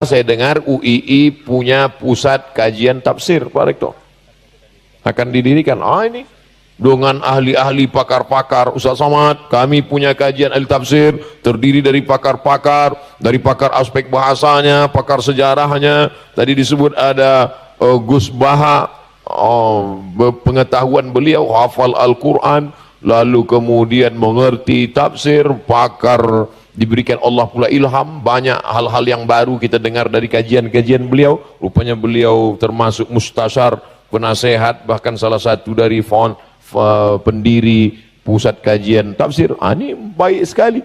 Saya dengar UII punya pusat kajian tafsir, Pak Rektor. Akan didirikan. Ini dengan ahli-ahli pakar-pakar. Ustaz Somad, kami punya kajian ahli tafsir terdiri dari pakar-pakar, dari pakar aspek bahasanya, pakar sejarahnya. Tadi disebut ada Gus Baha, pengetahuan beliau hafal Al-Quran, lalu kemudian mengerti tafsir, pakar diberikan Allah pula ilham, banyak hal-hal yang baru kita dengar dari kajian-kajian beliau. Rupanya beliau termasuk mustasyar, penasehat, bahkan salah satu dari pendiri pusat kajian tafsir. Ini baik sekali.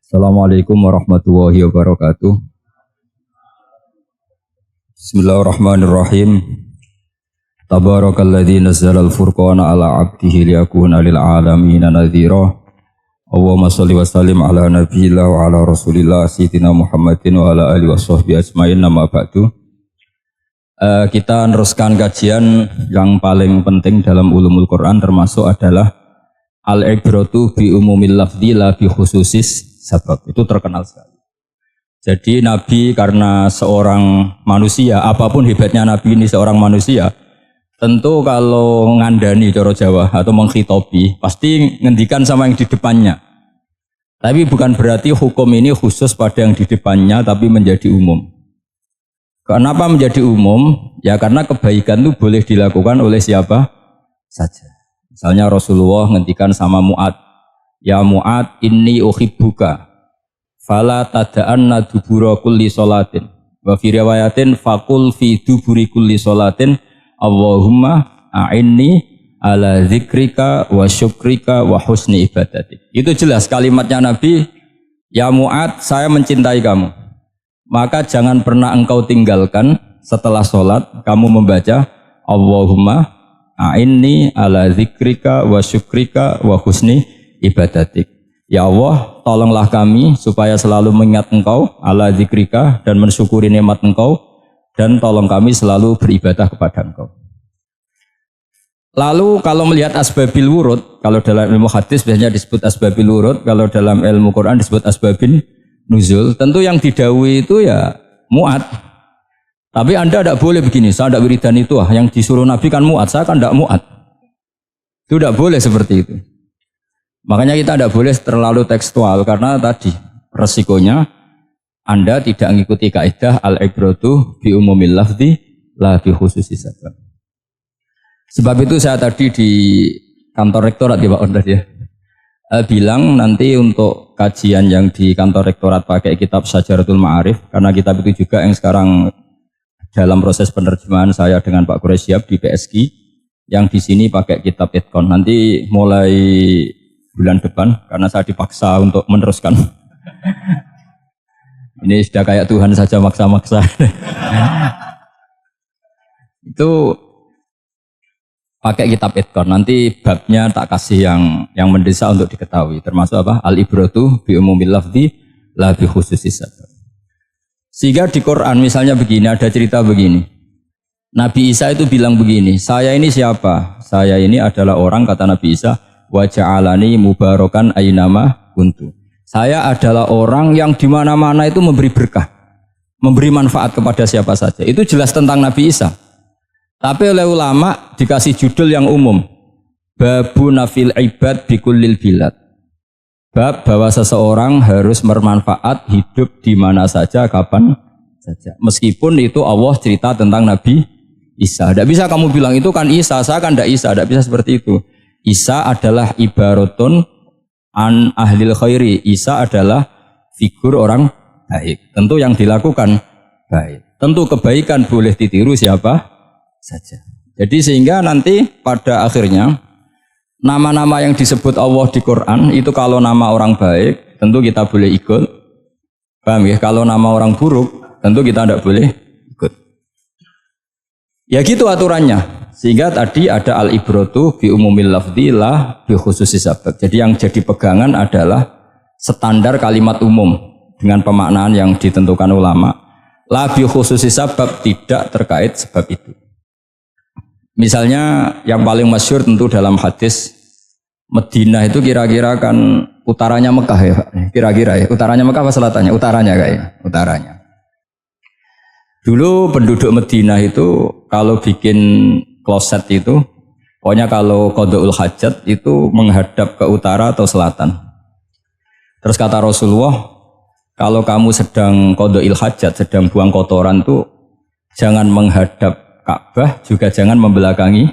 Assalamualaikum warahmatullahi wabarakatuh. Bismillahirrahmanirrahim. Tabarakalladzi nazzala al-furqana ala 'abdihi liyakuna lil 'alamin nadhira. Allahumma shalli wa sallim ala nabiyillah wa ala rasulillah sayyidina Muhammadin wa ala alihi washabbihi ajmain. Nama ba'du. Kita meneruskan kajian yang paling penting dalam ulumul Quran, termasuk adalah al-ibratu bi umumil lafzi la bi khususis sabab. Itu terkenal sekali. Jadi Nabi karena seorang manusia, apapun hebatnya Nabi ini seorang manusia, tentu kalau ngandani cara Jawa atau menghitobi pasti ngendikan sama yang di depannya. Tapi bukan berarti hukum ini khusus pada yang di depannya, tapi menjadi umum. Kenapa menjadi umum? Ya karena kebaikan itu boleh dilakukan oleh siapa saja. Misalnya Rasulullah ngendikan sama Mu'ad, ya Mu'ad inni uhibbuka fala tada'anna dubura kulli sholatin. Wa fi riwayatin faqul fi duburi kulli sholatin Allahumma a'inni ala zikrika wa syukrika wa husni ibadatik. Itu jelas kalimatnya Nabi, ya Mu'ad, saya mencintai kamu. Maka jangan pernah engkau tinggalkan setelah sholat, kamu membaca Allahumma a'inni ala zikrika wa syukrika wa husni ibadatik. Ya Allah, tolonglah kami supaya selalu mengingat engkau, ala zikrika, dan mensyukuri nikmat engkau, dan tolong kami selalu beribadah kepada engkau. Lalu kalau melihat asbabil wurud, kalau dalam ilmu hadis biasanya disebut asbabil wurud, kalau dalam ilmu Quran disebut asbabin nuzul, tentu yang didhawuhi itu ya Mu'ad. Tapi Anda tidak boleh begini, saya tidak wiridan itu, yang disuruh Nabi kan Mu'ad, saya kan tidak Mu'ad. Itu tidak boleh seperti itu. Makanya kita tidak boleh terlalu tekstual, karena tadi resikonya Anda tidak mengikuti kaidah al-ibratu bi umumil lafzi la bi khususi sabab. Sebab itu saya tadi di kantor rektorat ya Pak Ondas ya, bilang nanti untuk kajian yang di kantor rektorat pakai kitab Syajaratul Ma'arif, karena kitab itu juga yang sekarang dalam proses penerjemahan saya dengan Pak Quraisyab di PSG, yang di sini pakai kitab Itqon. Nanti mulai bulan depan, karena saya dipaksa untuk meneruskan. Ini sudah kayak Tuhan saja maksa-maksa. Itu pakai kitab Itqon. Nanti babnya tak kasih yang mendesak untuk diketahui. Termasuk apa? Al-ibratu bi umumil lafzi la bi khususis sabab. Sehingga di Quran misalnya begini, ada cerita begini. Nabi Isa itu bilang begini, saya ini siapa? Saya ini adalah orang, kata Nabi Isa, wa ja'alani mubarakan aynama kuntu. Saya adalah orang yang di mana-mana itu memberi berkah, memberi manfaat kepada siapa saja. Itu jelas tentang Nabi Isa. Tapi oleh ulama dikasih judul yang umum, babu nafil ibad bikullil bilad. Bab bahwa seseorang harus bermanfaat hidup di mana saja, kapan saja. Meskipun itu Allah cerita tentang Nabi Isa. Tidak bisa kamu bilang itu kan Isa, saya kan tidak Isa. Tidak bisa seperti itu. Isa adalah ibaratun an ahlil khairi. Isa adalah figur orang baik. Tentu yang dilakukan baik. Tentu kebaikan boleh ditiru siapa saja. Jadi sehingga nanti pada akhirnya nama-nama yang disebut Allah di Quran itu kalau nama orang baik tentu kita boleh ikut. Paham ya? Kalau nama orang buruk tentu kita tidak boleh ikut. Ya gitu aturannya. Sehingga tadi ada al-ibratu bi umumil lafzi la bi khususi sabab. Jadi yang jadi pegangan adalah standar kalimat umum dengan pemaknaan yang ditentukan ulama. La bi khususi sabab, tidak terkait sebab itu. Misalnya yang paling masyhur tentu dalam hadis Madinah itu kira-kira kan utaranya Mekah ya Pak. Kira-kira ya. Utaranya Mekah apa selatannya? Utaranya kayaknya. Utaranya. Dulu penduduk Madinah itu kalau bikin kloset itu, pokoknya kalau qada'ul hajat itu menghadap ke utara atau selatan. Terus kata Rasulullah, kalau kamu sedang qada'il hajat, sedang buang kotoran tuh jangan menghadap Ka'bah, juga jangan membelakangi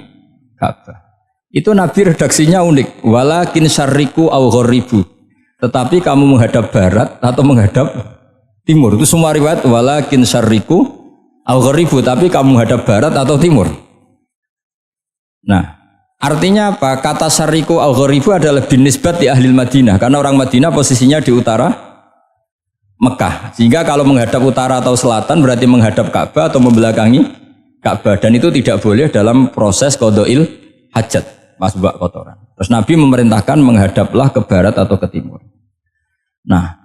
Ka'bah. Itu Nabi redaksinya unik. Walakin syarriku aw gharibu. Tetapi kamu menghadap barat atau menghadap timur. Itu semua riwayat walakin syarriku aw gharibu, tapi kamu menghadap barat atau timur. Nah, artinya apa? Kata syarriku aw gharibu adalah binisbat di ahli Madinah, karena orang Madinah posisinya di utara Mekah. Sehingga kalau menghadap utara atau selatan berarti menghadap Ka'bah atau membelakangi Ka'bah, dan itu tidak boleh dalam proses qada'il hajat. Mas buat kotoran. Terus Nabi memerintahkan menghadaplah ke barat atau ke timur. Nah,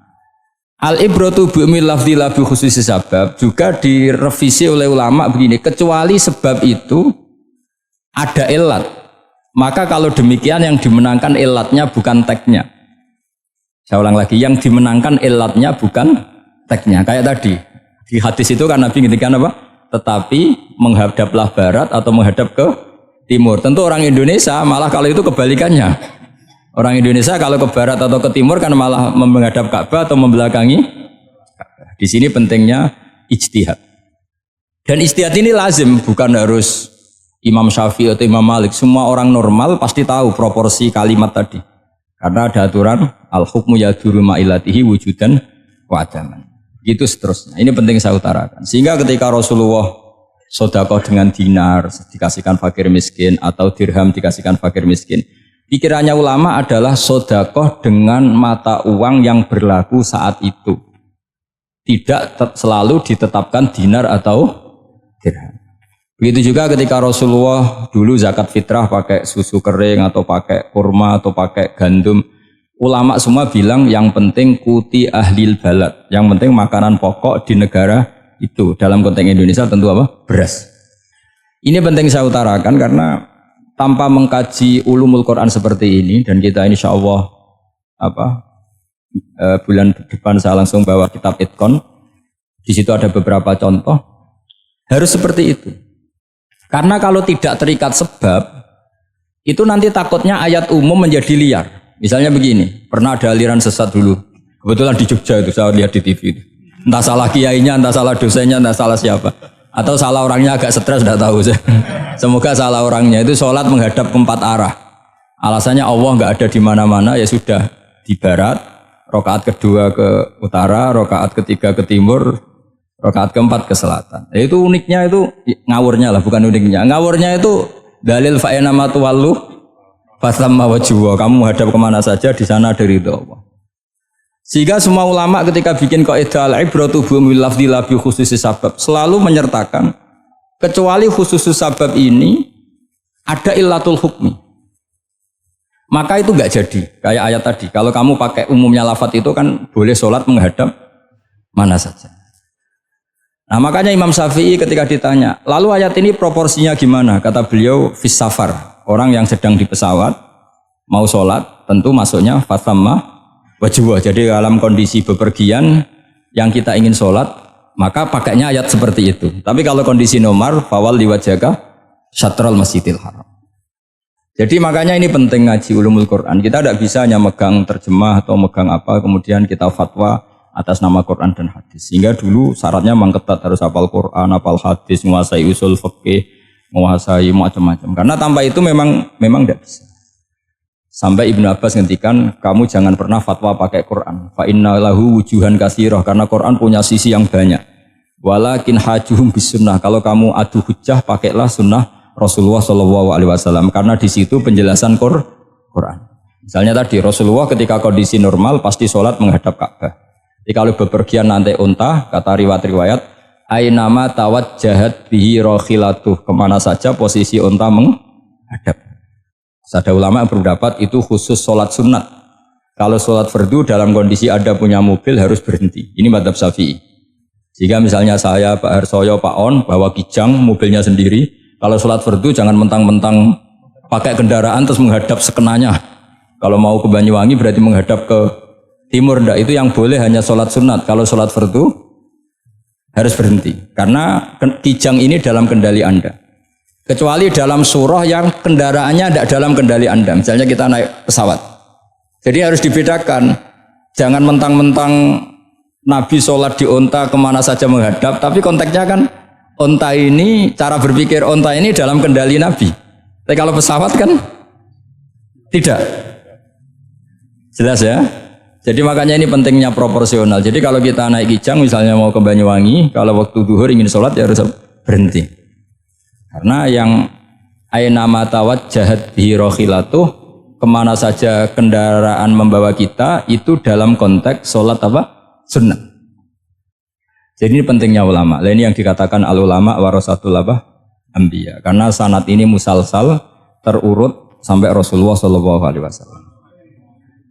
al-ibratu bi'umil lafzi la bi khususi sabab juga direvisi oleh ulama begini, kecuali sebab itu ada ilat. Maka kalau demikian yang dimenangkan ilatnya bukan tagnya. Saya ulang lagi, yang dimenangkan ilatnya bukan tagnya. Kayak tadi di hadis itu kan Nabi ngendikan apa? Tetapi menghadaplah barat atau menghadap ke timur. Tentu orang Indonesia malah kalau itu kebalikannya. Orang Indonesia kalau ke barat atau ke timur kan malah menghadap Ka'bah atau membelakangi Ka'bah. Di sini pentingnya ijtihad. Dan ijtihad ini lazim, bukan harus Imam Syafi'i atau Imam Malik. Semua orang normal pasti tahu proporsi kalimat tadi. Karena ada aturan al-hukmu yaduru ma'ilatihi wujudan wa adaman. Gitu seterusnya. Ini penting saya utarakan. Sehingga ketika Rasulullah sedekah dengan dinar dikasihkan fakir miskin atau dirham dikasihkan fakir miskin, pikirannya ulama adalah sedekah dengan mata uang yang berlaku saat itu, tidak selalu ditetapkan dinar atau dirham. Begitu juga ketika Rasulullah dulu zakat fitrah pakai susu kering atau pakai kurma atau pakai gandum, ulama semua bilang yang penting kuti ahlil balad, yang penting makanan pokok di negara itu. Dalam konteks Indonesia tentu apa? Beras. Ini penting saya utarakan karena tanpa mengkaji ulumul Quran seperti ini, dan kita insya Allah bulan depan saya langsung bawa kitab Itqon. Di situ ada beberapa contoh. Harus seperti itu. Karena kalau tidak terikat sebab, itu nanti takutnya ayat umum menjadi liar. Misalnya begini, pernah ada aliran sesat dulu. Kebetulan di Jogja itu saya lihat di TV itu. Entah salah kiainya, entah salah dosennya, entah salah siapa. Atau salah orangnya agak stres, tidak tahu. Semoga salah orangnya. Itu sholat menghadap ke 4 arah. Alasannya Allah nggak ada di mana-mana, ya sudah di barat. Rakaat kedua ke utara, rakaat ketiga ke timur, rakaat keempat ke selatan. Itu uniknya itu ngawurnya lah, bukan uniknya. Ngawurnya itu dalil fa'ina ma tuwallu fasamma wajhu. Kamu menghadap kemana saja, di sana ada ridho Allah. Sehingga semua ulama ketika bikin kaidah al-ibratu bil lafzi la bi khususi sabab selalu menyertakan kecuali khusus sabab ini ada illatul hukmi. Maka itu enggak jadi. Kayak ayat tadi, kalau kamu pakai umumnya lafaz itu kan boleh sholat menghadap mana saja. Nah, makanya Imam Syafi'i ketika ditanya, lalu ayat ini proporsinya gimana? Kata beliau, fis safar, orang yang sedang di pesawat mau sholat tentu masuknya fasamma wajibah. Jadi dalam kondisi bepergian yang kita ingin sholat, maka pakainya ayat seperti itu. Tapi kalau kondisi nomor, fawal liwajaka syatrul masjidil haram. Jadi makanya ini penting ngaji ulumul Quran. Kita tidak bisa hanya megang terjemah atau megang apa, kemudian kita fatwa atas nama Quran dan hadis. Sehingga dulu syaratnya memang ketat, harus hafal Quran, hafal hadis, menguasai usul fikih, menguasai macam-macam. Karena tanpa itu memang tidak bisa. Sampai Ibnu Abbas ngendikan, kamu jangan pernah fatwa pakai Quran. Fa inna lahu wujuhan katsirah, karena Quran punya sisi yang banyak. Walakin hajuhum bis sunnah, kalau kamu adu hujjah pakailah sunnah Rasulullah SAW, karena di situ penjelasan Quran. Misalnya tadi Rasulullah ketika kondisi normal pasti sholat menghadap Ka'bah. Jadi kalau bepergian nanti unta, kata riwayat-riwayat, ainama tawajjahat bihi rakhilatuh, kemana saja posisi unta menghadap. Ada ulama yang berpendapat itu khusus sholat sunat. Kalau sholat fardu dalam kondisi ada punya mobil harus berhenti. Ini madzhab Syafi'i. Jika misalnya saya, Pak Harsoyo, Pak On bawa kijang mobilnya sendiri, kalau sholat fardu jangan mentang-mentang pakai kendaraan terus menghadap sekenanya Kalau mau ke Banyuwangi berarti menghadap ke timur, ndak. Itu yang boleh hanya sholat sunat. Kalau sholat fardu harus berhenti. Karena Kijang ini dalam kendali Anda. Kecuali dalam surah yang kendaraannya tidak dalam kendali Anda. Misalnya kita naik pesawat. Jadi harus dibedakan. Jangan mentang-mentang Nabi sholat di onta kemana saja menghadap. Tapi konteksnya kan onta ini, cara berpikir onta ini dalam kendali Nabi. Tapi kalau pesawat kan tidak. Jelas ya? Jadi makanya ini pentingnya proporsional. Jadi kalau kita naik Kijang misalnya mau ke Banyuwangi, kalau waktu duhur ingin sholat ya harus berhenti. Karena yang aina matawajjahat bihi rokhilatuh, kemana saja kendaraan membawa kita, itu dalam konteks sholat apa? Sunnah. Jadi ini pentingnya ulama. Nah, ini yang dikatakan al ulama warasatul apa? Anbiya. Karena sanad ini musalsal terurut sampai Rasulullah SAW.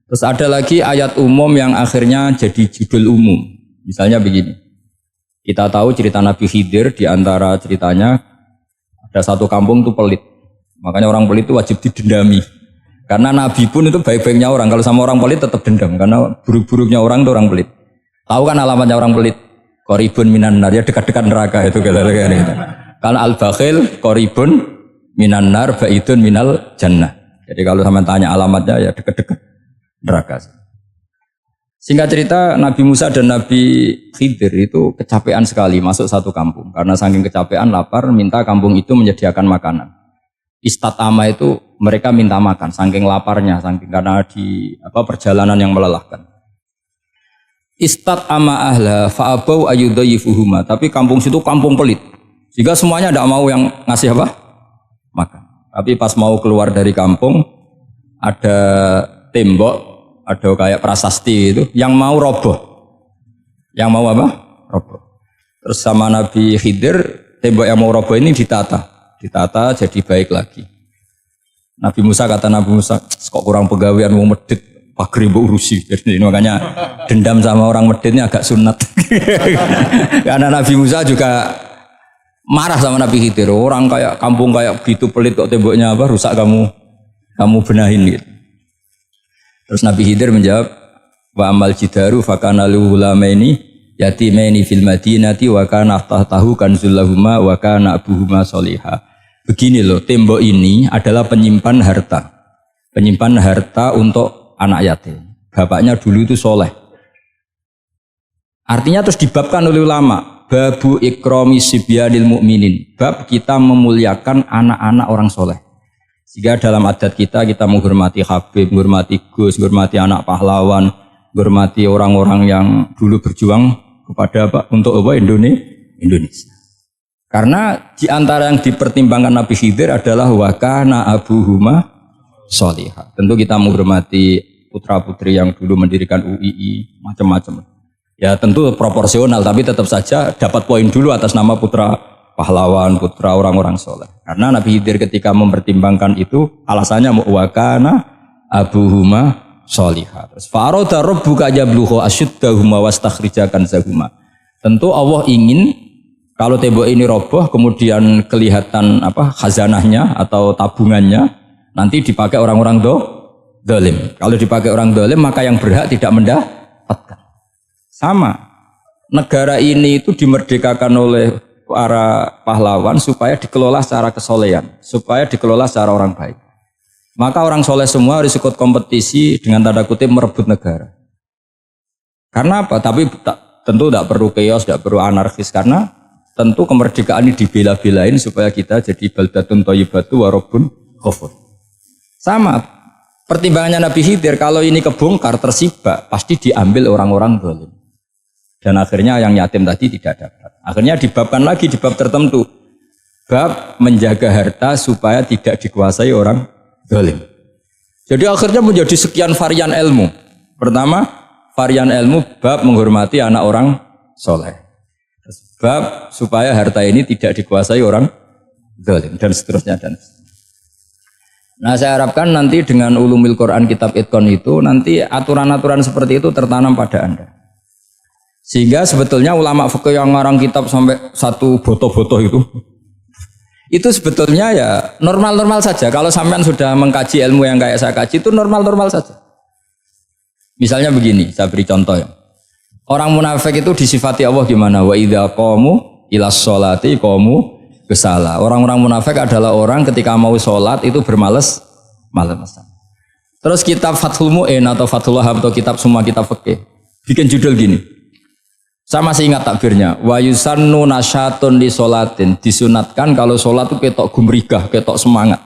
Terus ada lagi ayat umum yang akhirnya jadi judul umum. Misalnya begini. Kita tahu cerita Nabi Khidir, di antara ceritanya ada satu kampung itu pelit. Makanya orang pelit itu wajib didendami. Karena Nabi pun itu baik-baiknya orang. Kalau sama orang pelit tetap dendam. Karena buruk-buruknya orang itu orang pelit. Tahu kan alamatnya orang pelit? Qoribun minan nar, ya dekat-dekat neraka itu kira-kira gitu. Karena al-bakhil qoribun minan nar ba'idun minal jannah. Jadi kalau sama tanya alamatnya ya dekat-dekat neraka. Singkat cerita Nabi Musa dan Nabi Khidir itu kecapean sekali masuk satu kampung. Karena saking kecapean lapar minta kampung itu menyediakan makanan. Istatama itu mereka minta makan saking laparnya, saking karena di perjalanan yang melelahkan. Istatama ahla fa'abau ayyudayyifuhuma, tapi kampung situ kampung pelit. Jika semuanya tidak mau yang ngasih apa? Makan. Tapi pas mau keluar dari kampung ada tembok, ada kayak prasasti itu yang mau roboh. Yang mau apa? Roboh. Terus sama Nabi Khidir, tembok yang mau roboh ini ditata jadi baik lagi. Nabi Musa kata Nabi Musa, kok kurang pegawaian mau medit, pagri mbok urusi. Jadi makanya dendam sama orang medit ini agak sunat. Karena Nabi Musa juga marah sama Nabi Khidir. Orang kayak kampung kayak gitu pelit kok temboknya apa rusak kamu benahin gitu. Terus Nabi Khidir menjawab, wa amal jidaru fakana lulamaini yatimaini fil madinati wa kana tahtahu kanzul lahuma wa kana abuhuma sholiha. Begini loh, tembok ini adalah penyimpan harta. Penyimpan harta untuk anak yatim. Bapaknya dulu itu soleh. Artinya terus dibabkan oleh ulama, babu ikrami sibyanil mu'minin. Bab kita memuliakan anak-anak orang soleh. Jika dalam adat kita menghormati Habib, menghormati Gus, menghormati anak pahlawan, menghormati orang-orang yang dulu berjuang kepada untuk Indonesia. Karena di antara yang dipertimbangkan Nabi Khidir adalah wakana abuhuma sholihah. Tentu kita menghormati putra-putri yang dulu mendirikan UII, macam-macam. Ya tentu proporsional, tapi tetap saja dapat poin dulu atas nama putra pahlawan, putra orang-orang soleh. Karena Nabi Khidir ketika mempertimbangkan itu alasannya wakana abuhuma sholihah. Terus faroda rabbuka yablughu ashuddahuma wastakhrijakan zahuma. Tentu Allah ingin kalau tembok ini roboh kemudian kelihatan khazanahnya atau tabungannya nanti dipakai orang-orang dolim. Kalau dipakai orang dolim maka yang berhak tidak mendapatkan. Sama, negara ini itu dimerdekakan oleh para pahlawan supaya dikelola secara kesolehan, supaya dikelola secara orang baik. Maka orang soleh semua harus ikut kompetisi dengan tanda kutip merebut negara. Karena apa? Tapi tentu tidak perlu chaos, tidak perlu anarkis, karena tentu kemerdekaan ini dibela-belain supaya kita jadi baldatun thayyibatu wa rabbun ghafur. Sama, pertimbangannya Nabi Khidir, kalau ini kebongkar tersibak pasti diambil orang-orang zalim. Dan akhirnya yang yatim tadi tidak dapat. Akhirnya dibabkan lagi di bab tertentu. Bab menjaga harta supaya tidak dikuasai orang zalim. Jadi akhirnya menjadi sekian varian ilmu. Pertama, varian ilmu bab menghormati anak orang soleh. Bab supaya harta ini tidak dikuasai orang zalim dan seterusnya dan seterusnya. Nah, saya harapkan nanti dengan ulumil Quran kitab Itqan itu nanti aturan-aturan seperti itu tertanam pada Anda. Sehingga sebetulnya ulama fikih yang ngarang kitab sampai satu boto-boto Itu sebetulnya ya normal-normal saja. Kalau sampean sudah mengkaji ilmu yang kayak saya kaji itu normal-normal saja. Misalnya begini, saya beri contoh ya. Orang munafik itu disifati Allah gimana? Wa idza qamu ilas sholati qamu kusala. Orang-orang munafik adalah orang ketika mau sholat itu bermalas-malasan. Terus kitab Fathul Mu'in atau Fathul Wahab atau kitab semua kitab fikih bikin judul gini. Saya masih ingat takbirnya. Wa yusannu nasyatun li sholatin. Disunatkan kalau sholat itu ketok gumrigah, ketok semangat.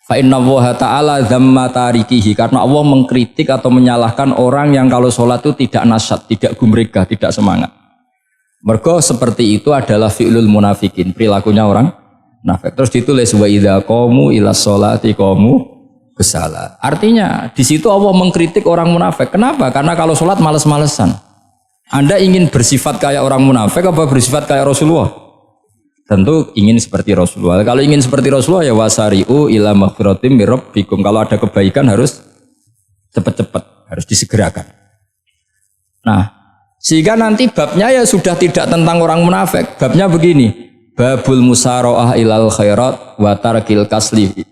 Fa inna Allaha ta'ala dzamma tarikihi. Karena Allah mengkritik atau menyalahkan orang yang kalau sholat itu tidak nasyat, tidak gumrigah, tidak semangat. Mergo seperti itu adalah fi'lul munafikin, perilakunya orang munafik. Terus ditulis wa idza qamu ilas sholati qamu kusala. Artinya di situ Allah mengkritik orang munafik. Kenapa? Karena kalau sholat males-malesan. Anda ingin bersifat kayak orang munafik apa bersifat kayak Rasulullah? Tentu ingin seperti Rasulullah. Kalau ingin seperti Rasulullah ya wasari'u ila maghfiratim mir rabbikum. Kalau ada kebaikan harus cepat-cepat, harus disegerakan. Nah, sehingga nanti babnya ya sudah tidak tentang orang munafik. Babnya begini, babul musara'ah ilal khairat wa tarkil kasli.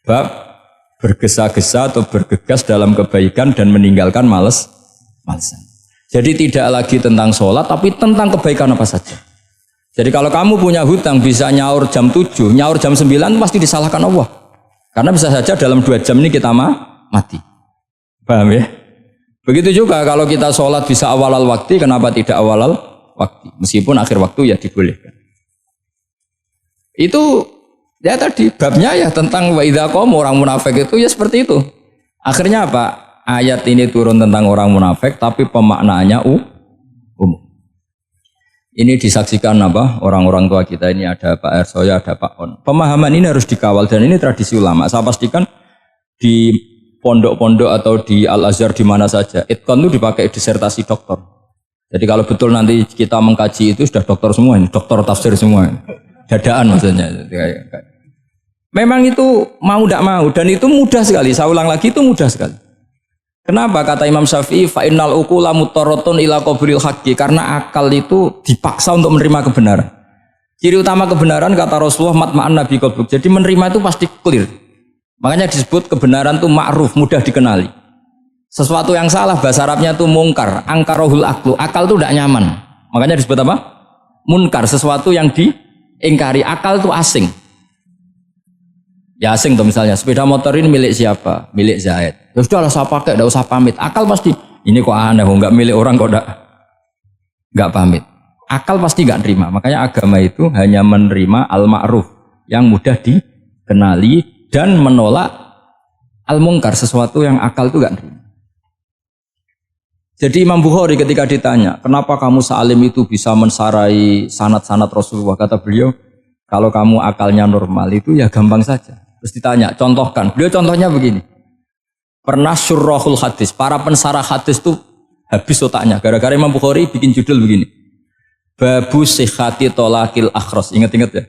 Bab bergesa-gesa atau bergegas dalam kebaikan dan meninggalkan males-malesan. Jadi tidak lagi tentang sholat, tapi tentang kebaikan apa saja. Jadi kalau kamu punya hutang bisa nyaur jam 7, nyaur jam 9 pasti disalahkan Allah. Karena bisa saja dalam 2 jam ini kita mati. Paham ya? Begitu juga kalau kita sholat bisa awal waktu, kenapa tidak awal waktu? Meskipun akhir waktu ya dibolehkan. Itu ya tadi babnya ya tentang wa idza qamu, orang munafik itu ya seperti itu. Akhirnya apa? Ayat ini turun tentang orang munafik tapi pemaknaannya umum. Ini disaksikan apa? Orang-orang tua kita ini ada Pak Ersoya, ada Pak On. Pemahaman ini harus dikawal dan ini tradisi ulama. Saya pastikan di pondok-pondok atau di Al-Azhar di mana saja, itqan itu dipakai disertasi doktor. Jadi kalau betul nanti kita mengkaji itu sudah doktor semua ini, doktor tafsir semua ini. Dadaan maksudnya. Memang itu mau tidak mau dan itu mudah sekali. Saya ulang lagi itu mudah sekali. Kenapa kata Imam Syafi'i fa innal uqula mutarratun ila qabril haqqi, karena akal itu dipaksa untuk menerima kebenaran. Ciri utama kebenaran kata Rasulullah matma'an nabi qalbuk. Jadi menerima itu pasti clear. Makanya disebut kebenaran itu ma'ruf, mudah dikenali. Sesuatu yang salah bahasa Arabnya itu mungkar, angkarohul aklu. Akal itu tidak nyaman. Makanya disebut apa? Munkar, sesuatu yang diingkari. Akal itu asing. Ya asing tuh misalnya, sepeda motor ini milik siapa? Milik Zaid. Ya sudah lah saya pakai, tidak usah pamit. Akal pasti, ini kok aneh, nggak milik orang kok nggak pamit. Akal pasti nggak terima. Makanya agama itu hanya menerima al-ma'ruf yang mudah dikenali dan menolak al-mungkar, sesuatu yang akal itu nggak terima. Jadi Imam Bukhari ketika ditanya, kenapa kamu salim itu bisa mensarai sanad-sanad Rasulullah? Kata beliau, kalau kamu akalnya normal itu ya gampang saja. Terus ditanya, contohkan. Beliau contohnya begini. Pernah syurrahul hadis, para pensarah hadis itu habis otaknya. Gara-gara Imam Bukhari bikin judul begini. Babu sihhati tolakil akhros. Ingat-ingat ya.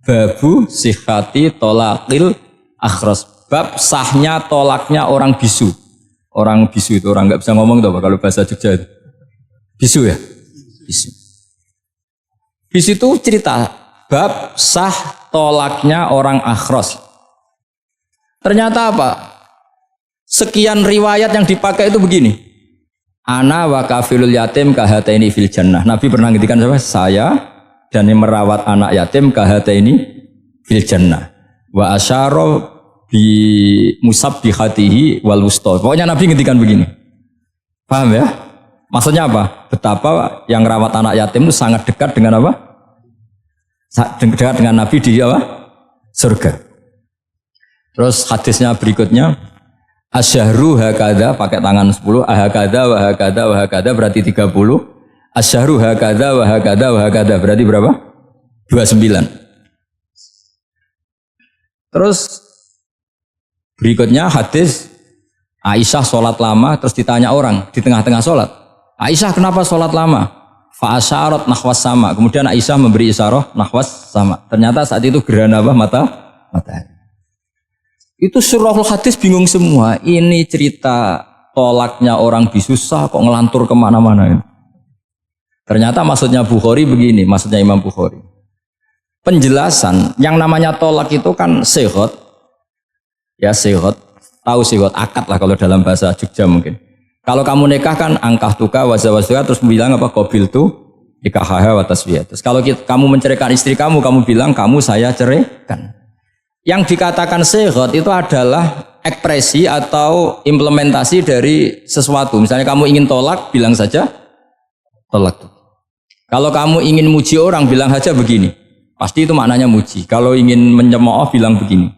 Babu sihhati tolakil akhros. Bab sahnya tolaknya orang bisu. Orang bisu itu orang nggak bisa ngomong tuh kalau bahasa Jogja itu. Bisu ya? Bisu. Bisu itu cerita bab sah tolaknya orang akhros. Ternyata apa? Sekian riwayat yang dipakai itu begini. Ana wa kafilul yatim kahataini fil jannah. Nabi pernah ngintikan siapa? Saya dan yang merawat anak yatim kahataini fil jannah. Wa asyara bi musabbihatihi wal wusta. Pokoknya Nabi ngintikan begini. Paham ya? Maksudnya apa? Betapa yang merawat anak yatim itu sangat dekat dengan apa? Dekat dengan Nabi di apa? Surga. Terus hadisnya berikutnya, asyahru hakada pakai tangan 10, ahakada wa hakada wa hakada berarti 30. Asyahru hakada wa hakada wa hakada berarti berapa? 29. Terus berikutnya hadis Aisyah sholat lama, terus ditanya orang di tengah-tengah sholat, Aisyah kenapa sholat lama? Fa asyarat nahwas sama. Kemudian Aisyah memberi isyarah nahwas sama. Ternyata saat itu gerhana apa? Matahari. Itu surahul hadis bingung semua. Ini cerita tolaknya orang bisusah kok ngelantur kemana-mana. Ternyata maksudnya Bukhari begini, maksudnya Imam Bukhari. penjelasan yang namanya tolak itu kan segot, ya segot, tahu segot akad lah kalau dalam bahasa Jogja mungkin. Kalau kamu nikah kan angkah tuka wazawaztuka terus bilang apa qabil tu nikahaha wa taswiyah. Terus kalau kamu menceraikan istri kamu bilang kamu saya ceraikan. Yang dikatakan segot itu adalah ekspresi atau implementasi dari sesuatu. Misalnya kamu ingin tolak, bilang saja tolak. Kalau kamu ingin muji orang, bilang saja begini. Pasti itu maknanya muji. Kalau ingin mencemooh, bilang begini.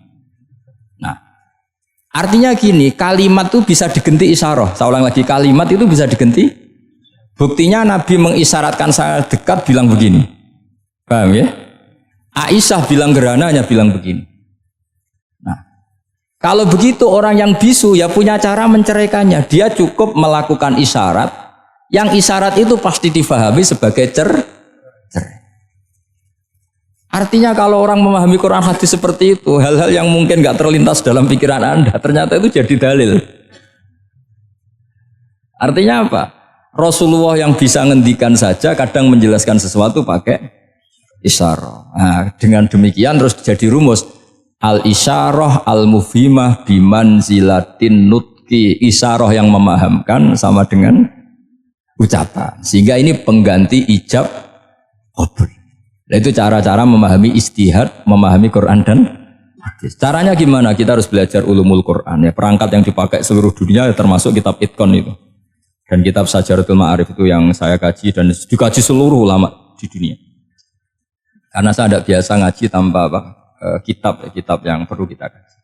Nah, artinya gini, kalimat itu bisa diganti isyarah. Saya ulang lagi, kalimat itu bisa diganti. Buktinya Nabi mengisyaratkan saya dekat, bilang begini. Paham ya? Aisyah bilang gerhana, hanya bilang begini. Nah, kalau begitu orang yang bisu ya punya cara menceraikannya. Dia cukup melakukan isyarat. Yang isyarat itu pasti difahami sebagai cerai. Artinya kalau orang memahami Quran hadis seperti itu, hal-hal yang mungkin nggak terlintas dalam pikiran Anda, ternyata itu jadi dalil. Artinya apa? Rasulullah yang bisa ngendikan saja kadang menjelaskan sesuatu pakai isyarah. Nah, dengan demikian terus jadi rumus al-isyarah al-mufhimah bimanzilatin nutki. Isyarah yang memahamkan sama dengan ucapan. Sehingga ini pengganti ijab qabul. Nah, itu cara-cara memahami istihad, memahami Quran dan hadis. Caranya gimana? Kita harus belajar ulumul Quran. Ya, perangkat yang dipakai seluruh dunia termasuk kitab Itqan itu. Dan kitab Syajaratul Ma'arif itu yang saya kaji dan dikaji seluruh ulama di dunia. Karena saya tidak biasa ngaji tanpa kitab yang perlu kita kaji.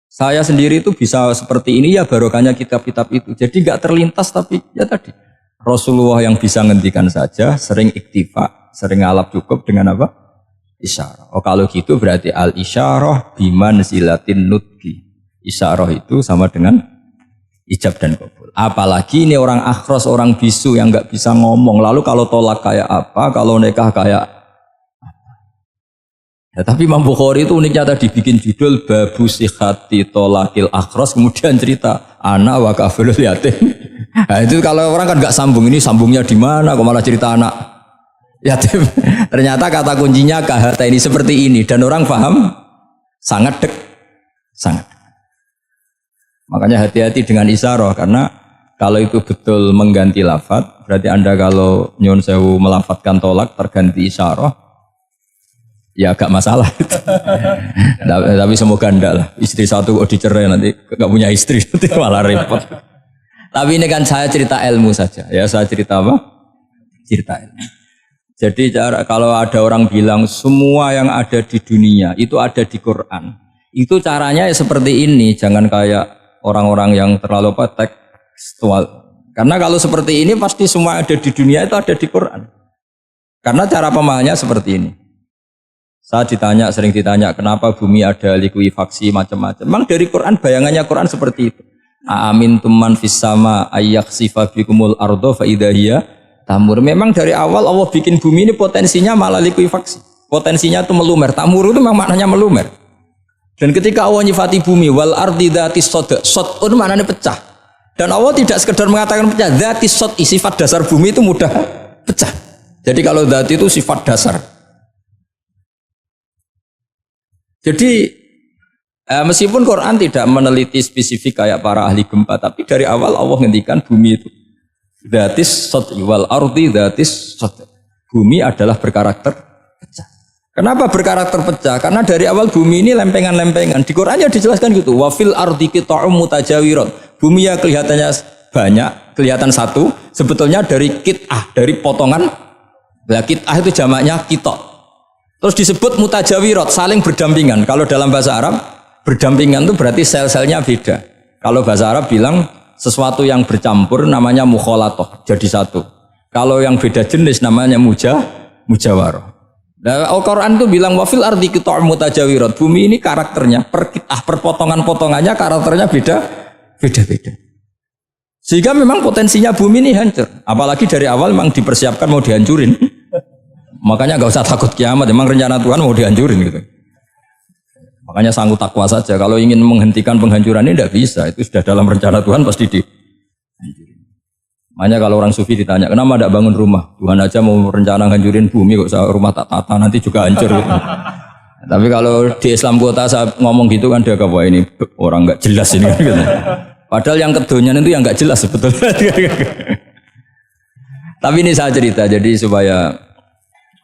Saya sendiri itu bisa seperti ini ya barokahnya kitab-kitab itu. Jadi nggak terlintas tapi ya tadi Rasulullah yang bisa ngendikan saja, sering iktifa, sering alap cukup dengan apa? Isyarah. Oh kalau gitu berarti al-isyarah bimanzilatin nutki. Isyarah itu sama dengan ijab dan qabul. Apalagi ini orang akhros, orang bisu yang nggak bisa ngomong. Lalu kalau tolak kayak apa, kalau nikah kayak apa? Ya, tapi Imam Bukhari itu uniknya tadi bikin judul babu sihati tolakil akhros, kemudian cerita anak wa kafirul yatim. Nah, itu kalau orang kan nggak sambung, ini sambungnya di mana? Kok malah cerita anak yatim? Ternyata kata kuncinya kahata ini seperti ini dan orang paham sangat sangat. Makanya hati-hati dengan isyarah karena kalau itu betul mengganti lafaz, berarti Anda kalau nyun sewu melafadzkan tolak terganti isyarah, ya agak masalah. Tapi semoga enggak lah. Istri satu kok dicerai nanti nggak punya istri nanti malah repot. Tapi ini kan saya cerita ilmu saja. Ya saya cerita apa? Cerita ilmu. Jadi kalau ada orang bilang semua yang ada di dunia itu ada di Quran, itu caranya ya seperti ini. Jangan kayak orang-orang yang terlalu tekstual. Karena kalau seperti ini pasti semua ada di dunia itu ada di Quran. Karena cara pemahamannya seperti ini. Saya sering ditanya kenapa bumi ada likuifaksi macam-macam. Memang dari Quran bayangannya Quran seperti itu. Amin tuman fis sama ayyaksifa bikumul ardo fa idahiyya tamur. Memang dari awal Allah bikin bumi ini potensinya malah likuifaksi. Potensinya itu melumer. Tamur itu memang maknanya melumer. Dan ketika Allah nyifati bumi wal ardi dzatis sod, sodun maknanya pecah. Dan Allah tidak sekedar mengatakan pecah, dzatis sod, sifat dasar bumi itu mudah pecah. Jadi kalau dzati itu sifat dasar. Jadi meskipun Quran tidak meneliti spesifik kayak para ahli gempa, tapi dari awal Allah ngendikan bumi itu dzatis sod wal ardi dzatis sod. Bumi adalah berkarakter pecah. Kenapa berkarakter pecah? Karena dari awal bumi ini lempengan-lempengan. Di Qurannya dijelaskan gitu. Wa fil ardi qita'um mutajawirat. Bumi ya kelihatannya banyak, kelihatan satu. Sebetulnya dari qit'ah, dari potongan. Nah, qit'ah itu jamaknya qita'. Terus disebut mutajawirat, saling berdampingan. Kalau dalam bahasa Arab, berdampingan itu berarti sel-selnya beda. Kalau bahasa Arab bilang sesuatu yang bercampur namanya mukhalatoh, jadi satu. Kalau yang beda jenis namanya mujawarah. Nah, Al-Quran itu bilang wafil ardi qita'um mutajawirat. Bumi ini karakternya per potongan-potongannya karakternya beda-beda. Sehingga memang potensinya bumi ini hancur. Apalagi dari awal memang dipersiapkan mau dihancurin. Makanya nggak usah takut kiamat. Memang rencana Tuhan mau dihancurin gitu. Makanya sanggup takwa saja. Kalau ingin menghentikan penghancuran ini tidak bisa. Itu sudah dalam rencana Tuhan pasti dihancurin. Makanya kalau orang sufi ditanya, kenapa tidak bangun rumah? Tuhan aja mau rencana hancurin bumi, kok saya rumah tak tata nanti juga hancur. Gitu. Tapi kalau di Islam kota saya ngomong gitu kan dia wah ini orang nggak jelas ini. Gitu. Padahal yang kedonyan itu yang nggak jelas sebetulnya. Tapi ini saya cerita, jadi supaya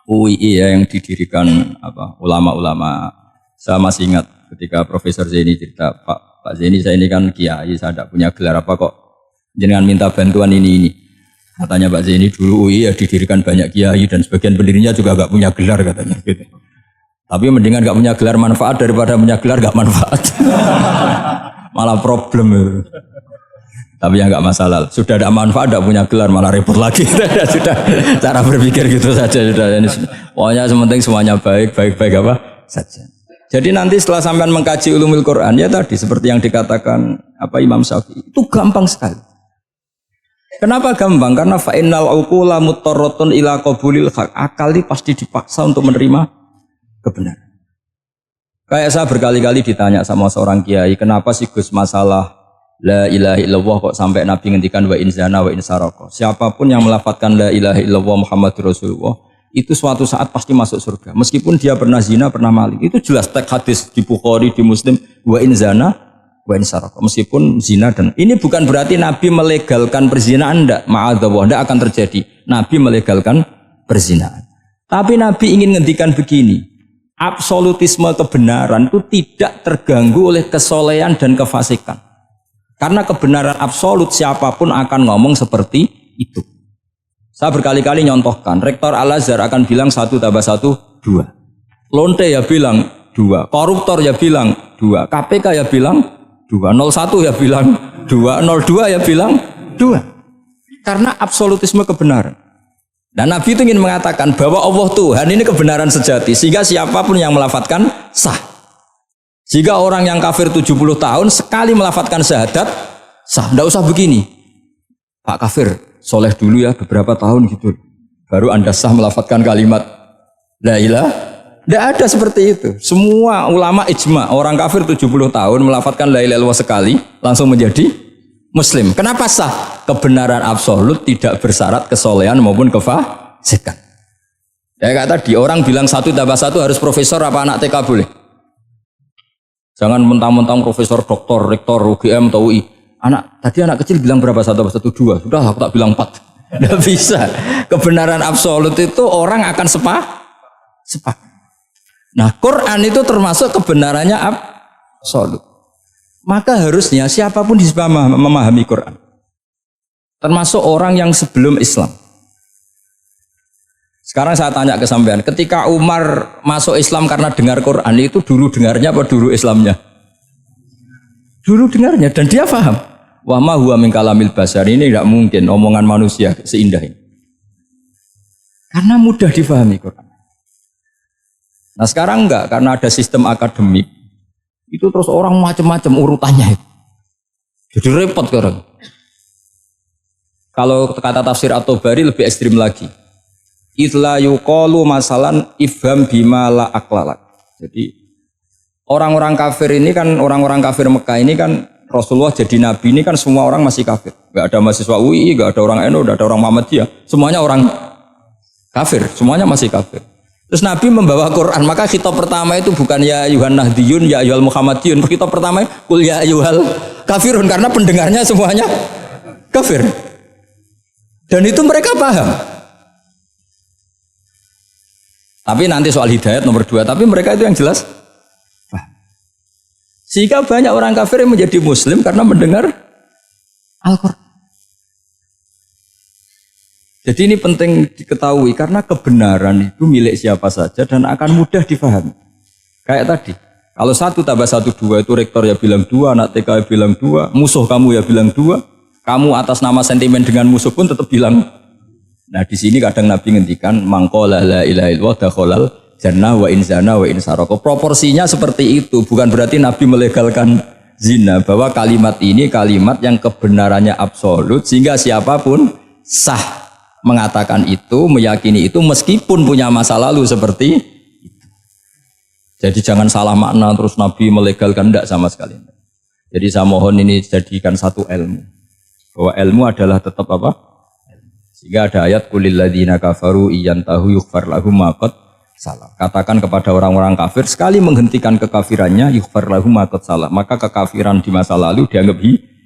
UII ya yang didirikan ulama-ulama. Saya masih ingat ketika Profesor Zaini cerita, Pak Zaini saya ini kan kiai, saya tidak punya gelar apa kok. Jangan minta bantuan ini. Katanya Pak Zaini dulu UI ya didirikan banyak kiai dan sebagian pendirinya juga gak punya gelar katanya. Gitu. Tapi mendingan gak punya gelar manfaat daripada punya gelar gak manfaat. Malah problem. Tapi ya gak masalah. Sudah ada manfaat, gak punya gelar malah repot lagi. Sudah cara berpikir gitu saja. Sudah. Pokoknya sementing semuanya baik apa saja. Jadi nanti setelah sampean mengkaji ulumul Quran ya tadi seperti yang dikatakan Imam Syafi'i itu gampang sekali. Kenapa gampang? Karena fa'innal uqula muttarratun ila qabulil haq. Akal ini pasti dipaksa untuk menerima kebenaran. Kayak saya berkali-kali ditanya sama seorang kiai, kenapa sih Gus masalah la ilaha illallah kok sampai Nabi ngendikan wa in zana wa in saraka. Siapapun yang melafadzkan la ilaha illallah Muhammadur Rasulullah itu suatu saat pasti masuk surga. Meskipun dia pernah zina, pernah maling. Itu jelas teks hadis di Bukhari, di Muslim, wa in zana wa in saraka, meskipun zina. Dan ini bukan berarti Nabi melegalkan perzinahan, enggak, ma'adzallah, enggak akan terjadi Nabi melegalkan perzinahan. Tapi Nabi ingin ngendikan begini, absolutisme kebenaran itu tidak terganggu oleh kesolehan dan kefasikan, karena kebenaran absolut siapapun akan ngomong seperti itu. Saya berkali-kali nyontohkan, Rektor Al-Azhar akan bilang 1 tambah 1 2, lonte ya bilang 2, koruptor ya bilang 2, KPK ya bilang 201 ya bilang 202 ya bilang 2, karena absolutisme kebenaran. Dan Nabi itu ingin mengatakan bahwa Allah Tuhan ini kebenaran sejati, sehingga siapapun yang melafadzkan sah. Jika orang yang kafir 70 tahun sekali melafadzkan syahadat sah, tidak usah begini, Pak kafir soleh dulu ya beberapa tahun gitu baru Anda sah melafadzkan kalimat la ilaha. Tidak ada seperti itu. Semua ulama ijma, orang kafir 70 tahun melafadzkan la ilaha illallah sekali langsung menjadi muslim. Kenapa sah? Kebenaran absolut tidak bersyarat kesolehan maupun kefasikan. Ya kata tadi orang bilang 1 tambah 1 harus profesor apa anak TK boleh. Jangan mentang-mentang profesor, doktor, rektor, UGM atau UI. Tadi anak kecil bilang berapa? 1 tambah 1 2. Sudah aku tak bilang 4. Tidak bisa. Kebenaran absolut itu orang akan sepakat. Nah, Quran itu termasuk kebenarannya absolut. Maka harusnya siapapun bisa memahami Quran. Termasuk orang yang sebelum Islam. Sekarang saya tanya ke sampean, ketika Umar masuk Islam karena dengar Quran itu dulu dengarnya apa dulu Islamnya? Dulu dengarnya dan dia paham. Wa ma huwa min kalamil basar, ini tidak mungkin omongan manusia seindah ini. Karena mudah difahami Quran. Nah sekarang enggak, karena ada sistem akademik itu terus orang macam-macam urutannya itu. Jadi repot sekarang. Kalau kata tafsir At-Tabari lebih ekstrim lagi. Itla yuqalu masalan ifham bima la aqlalak. Jadi orang-orang kafir ini kan, orang-orang kafir Mekah ini kan Rasulullah jadi nabi ini kan semua orang masih kafir. Enggak ada mahasiswa UI, enggak ada orang NU, enggak ada orang Muhammadiyah. Semuanya orang kafir, semuanya masih kafir. Terus Nabi membawa Quran, maka khitab pertama itu bukan ya ayuhan nahdiyun, ya ayuhal muhammadiyun. Khitab pertama kul ya ayuhal kafirun, karena pendengarnya semuanya kafir. Dan itu mereka paham. Tapi nanti soal hidayat nomor 2, tapi mereka itu yang jelas paham. Sehingga banyak orang kafir yang menjadi muslim karena mendengar Al-Quran. Jadi ini penting diketahui karena kebenaran itu milik siapa saja dan akan mudah difahami. Kayak tadi, kalau 1 tambah 1 2 itu rektor ya bilang 2, anak TK ya bilang 2, musuh kamu ya bilang 2, kamu atas nama sentimen dengan musuh pun tetap bilang. Nah di sini kadang Nabi ngendikan mangqala la ilaha illallah dakhalal jannah wa in zana wa in saraka. Proporsinya seperti itu, bukan berarti Nabi melegalkan zina, bahwa kalimat ini kalimat yang kebenarannya absolut sehingga siapapun sah mengatakan itu, meyakini itu meskipun punya masa lalu seperti itu. Jadi jangan salah makna terus Nabi melegalkan, enggak sama sekali. Jadi saya mohon ini jadikan satu ilmu, bahwa ilmu adalah tetap apa? Sehingga ada ayat kulil ladzina kafaru iyantahu yughfar lahum ma qad salah. Katakan kepada orang-orang kafir sekali menghentikan kekafirannya yughfar lahum ma qad salah. Maka kekafiran di masa lalu dianggap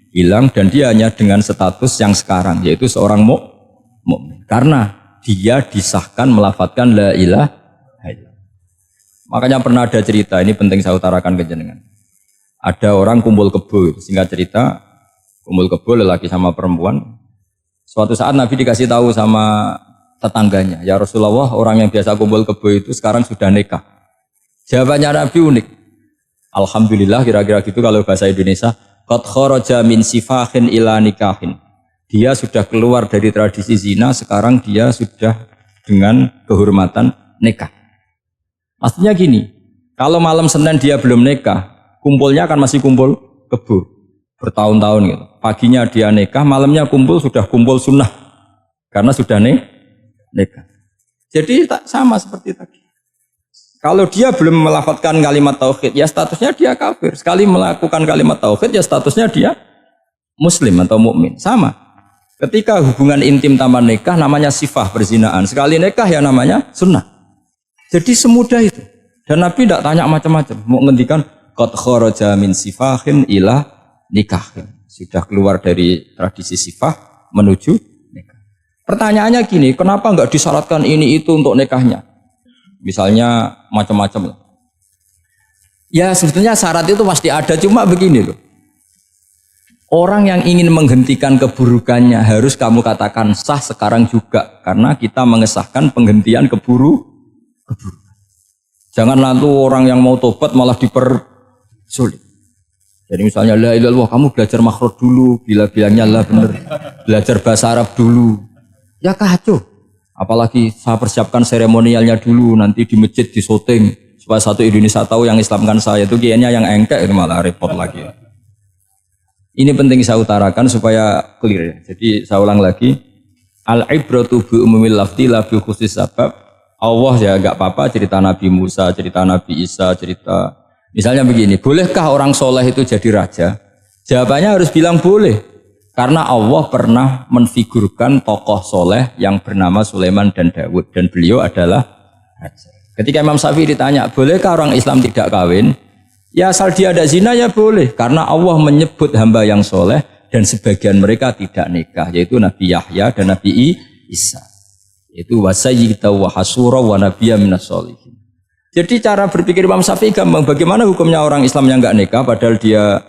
hilang dan dia hanya dengan status yang sekarang yaitu seorang mukmin. Karena dia disahkan melafadzkan la ilaha illallah. Makanya pernah ada cerita, ini penting saya utarakan ke jenengan. Ada orang kumpul kebo, singkat cerita, kumpul kebo lelaki sama perempuan. Suatu saat Nabi dikasih tahu sama tetangganya, ya Rasulullah, orang yang biasa kumpul kebo itu sekarang sudah nikah. Jawabannya Nabi unik. Alhamdulillah, kira-kira gitu kalau bahasa Indonesia, qad kharaja min sifahin ila nikahin. Dia sudah keluar dari tradisi zina, sekarang dia sudah dengan kehormatan nikah. Maksudnya gini, kalau malam Senin dia belum nikah, kumpulnya kan masih kumpul kebo bertahun-tahun gitu. Paginya dia nikah, malamnya kumpul sudah kumpul sunnah karena sudah nikah. Jadi tak sama seperti tadi. Kalau dia belum melafadzkan kalimat tauhid, ya statusnya dia kafir. Sekali melakukan kalimat tauhid, ya statusnya dia muslim atau mukmin. Sama. Ketika hubungan intim tanpa nikah namanya sifah perzinaan. Sekali nikah ya namanya sunnah. Jadi semudah itu. Dan Nabi tidak tanya macam-macam. Mau ngendikan qad kharaja min sifahin ila nikahin. Sudah keluar dari tradisi sifah menuju nikah. Pertanyaannya gini, kenapa enggak disyaratkan ini itu untuk nikahnya? Misalnya macam-macam. Ya sebetulnya syarat itu pasti ada, cuma begini loh. Orang yang ingin menghentikan keburukannya harus kamu katakan sah sekarang juga. Karena kita mengesahkan penghentian keburukan. Jangan lalu orang yang mau tobat malah dipersulit. Jadi misalnya la ilaha illallah, kamu belajar makhraj dulu, bilangnya la bener. Belajar bahasa Arab dulu. Ya kacau. Apalagi saya persiapkan seremonialnya dulu, nanti di masjid di syuting supaya satu Indonesia tahu yang Islamkan saya itu kayaknya yang engkek itu malah repot lagi. Ini penting saya utarakan supaya clear ya. Jadi saya ulang lagi, al-ibratu bi umumil lafzi la bi khusus sabab. Allah ya enggak apa-apa cerita Nabi Musa, cerita Nabi Isa, cerita misalnya begini, bolehkah orang soleh itu jadi raja? Jawabannya harus bilang boleh. Karena Allah pernah menfigurkan tokoh soleh yang bernama Sulaiman dan Daud. Dan beliau adalah raja. Ketika Imam Syafi'i ditanya, bolehkah orang Islam tidak kawin? Ya asal dia ada zina ya boleh. Karena Allah menyebut hamba yang soleh dan sebagian mereka tidak nikah. Yaitu Nabi Yahya dan Nabi Isa. Yaitu wasayyida wa hasura wa nabiyya minas sholihin. Jadi cara berpikir Imam Syafi'i gampang. Bagaimana hukumnya orang Islam yang enggak nikah padahal dia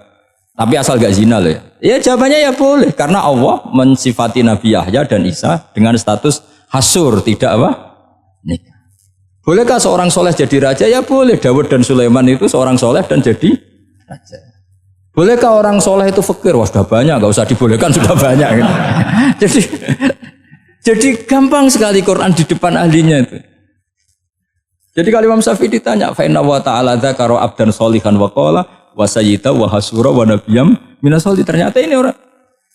tapi asal enggak zina loh ya. Ya jawabannya ya boleh karena Allah mensifati Nabi Yahya dan Isa dengan status hasur tidak apa? Nikah. Bolehkah seorang soleh jadi raja? Ya boleh. Daud dan Sulaiman itu seorang soleh dan jadi raja. Bolehkah orang soleh itu fakir? Wah sudah banyak, enggak usah dibolehkan sudah banyak. Gitu. Jadi gampang sekali Quran di depan ahlinya itu. Jadi kalau Imam Syafi'i ditanya, fa inna wa ta'ala dzakara abdan sholihan wa qala wa sayyida wa hasura wa nabiyyam minas sholihin. Ternyata ini orang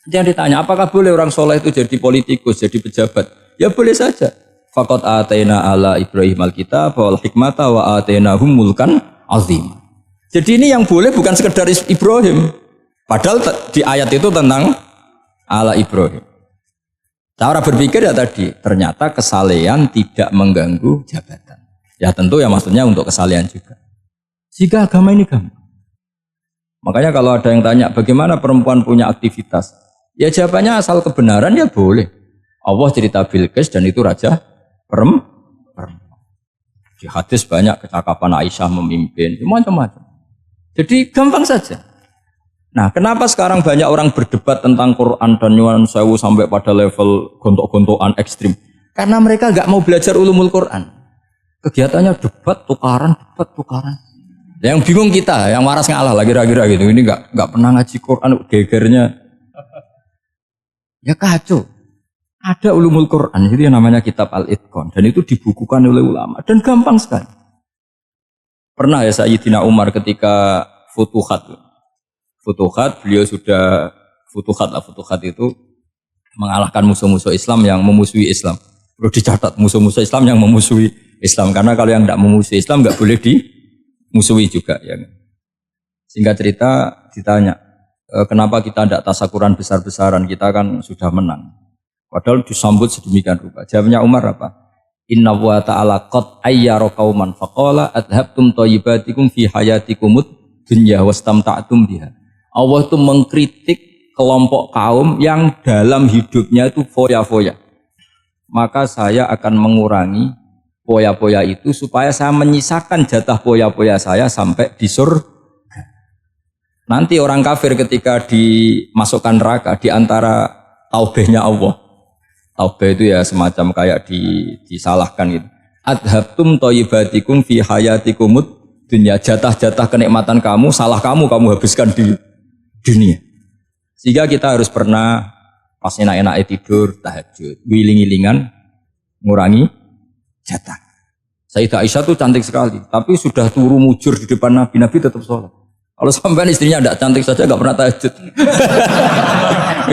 yang ditanya, apakah boleh orang soleh itu jadi politikus, jadi pejabat? Ya boleh saja. Faqad ataina ala Ibrahim alkitab wal hikmata wa atainahum mulkan azim. Jadi ini yang boleh bukan sekedar Ibrahim. Padahal di ayat itu tentang ala Ibrahim. Cara berpikir ya tadi, ternyata kesalehan tidak mengganggu jabatan. Ya tentu ya maksudnya untuk kesalehan juga. Jika agama ini gampang. Makanya kalau ada yang tanya bagaimana perempuan punya aktivitas, ya jawabannya asal kebenaran ya boleh. Allah cerita Bilqis dan itu raja perempuan. Di hadis banyak kecakapan Aisyah memimpin, macam-macam. Jadi gampang saja. Nah kenapa sekarang banyak orang berdebat tentang Quran dan nyuwun sewu sampai pada level gontok-gontokan ekstrim? Karena mereka nggak mau belajar ulumul Quran. Kegiatannya debat tukaran. Yang bingung kita, yang waras ngalah lagi kira-kira gitu. Ini nggak pernah ngaji Quran, gegernya. Ya kacau. Ada ulumul Quran, itu yang namanya kitab Al-Itqan. Dan itu dibukukan oleh ulama. Dan gampang sekali. Pernah ya Sayyidina Umar ketika Futuhat, beliau sudah Futuhat itu mengalahkan musuh-musuh Islam yang memusuhi Islam. Perlu dicatat, musuh-musuh Islam yang memusuhi Islam. Karena kalau yang tidak memusuhi Islam nggak boleh dimusuhi juga. Ya. Singkat cerita ditanya, kenapa kita tidak tasakuran besar-besaran? Kita kan sudah menang. Padahal disambut sedemikian rupa. Jawabnya Umar apa? Inna wa ta'ala qad ayyara qauman faqala adhabtum thayyibatikum fi hayatikumud dunya wastamta'tum biha. Allah itu mengkritik kelompok kaum yang dalam hidupnya itu foya-foya. Maka saya akan mengurangi poya-poya itu supaya saya menyisakan jatah poya-poya saya sampai di surga. Nanti orang kafir ketika dimasukkan neraka di antara taubehnya Allah. Taubeh itu ya semacam kayak disalahkan gitu. Adhabtum thayyibatikum fi hayatikumud dunya, jatah-jatah kenikmatan kamu, salah kamu habiskan di dunia. Sehingga kita harus pernah pas enak-enaknya tidur tahajud, wiling-wilingan ngurangi jatah. Sayyidah Aisyah tuh cantik sekali, tapi sudah turu mujur di depan Nabi tetap sholat. Kalau sampai istrinya tidak cantik saja nggak pernah tahajud.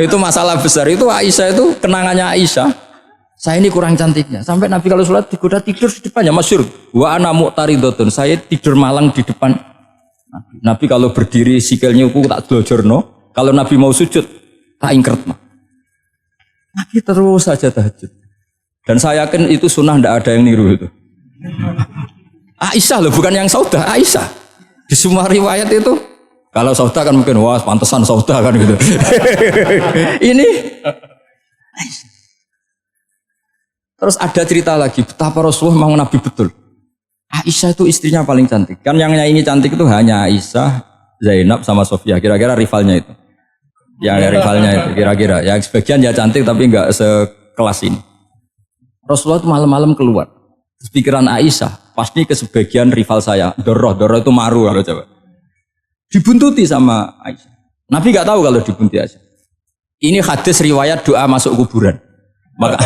Itu masalah besar. Itu Aisyah itu kenangannya Aisyah. Saya ini kurang cantiknya. Sampai Nabi kalau sholat digoda tidur di depannya masyhur. Wa ana mu'taridotun. Saya tidur malang di depan Nabi. Nabi kalau berdiri sikilnya aku tak dlojorno. Kalau Nabi mau sujud tak ingkret mah. Nabi terus saja tahajud. Dan saya yakin itu sunnah, tidak ada yang niru itu. Aisyah loh, bukan yang Saudah, Aisyah. Di semua riwayat itu, kalau Saudah kan mungkin wah pantesan Saudah kan gitu. Ini Aisyah. Terus ada cerita lagi betapa Rasulullah memang Nabi betul. Aisyah itu istrinya paling cantik. Kan yang nyanyi cantik itu hanya Aisyah, Zainab sama Sofia. Kira-kira rivalnya itu. Yang rivalnya itu kira-kira. Yang sebagian ya cantik tapi enggak sekelas ini. Rasulullah itu malam-malam keluar. Terus pikiran Aisyah pasti ke sebagian rival saya. Doroh itu maru kalau coba. Dibuntuti sama Aisyah. Nabi enggak tahu kalau dibuntuti Aisyah. Ini hadis riwayat doa masuk kuburan. Maka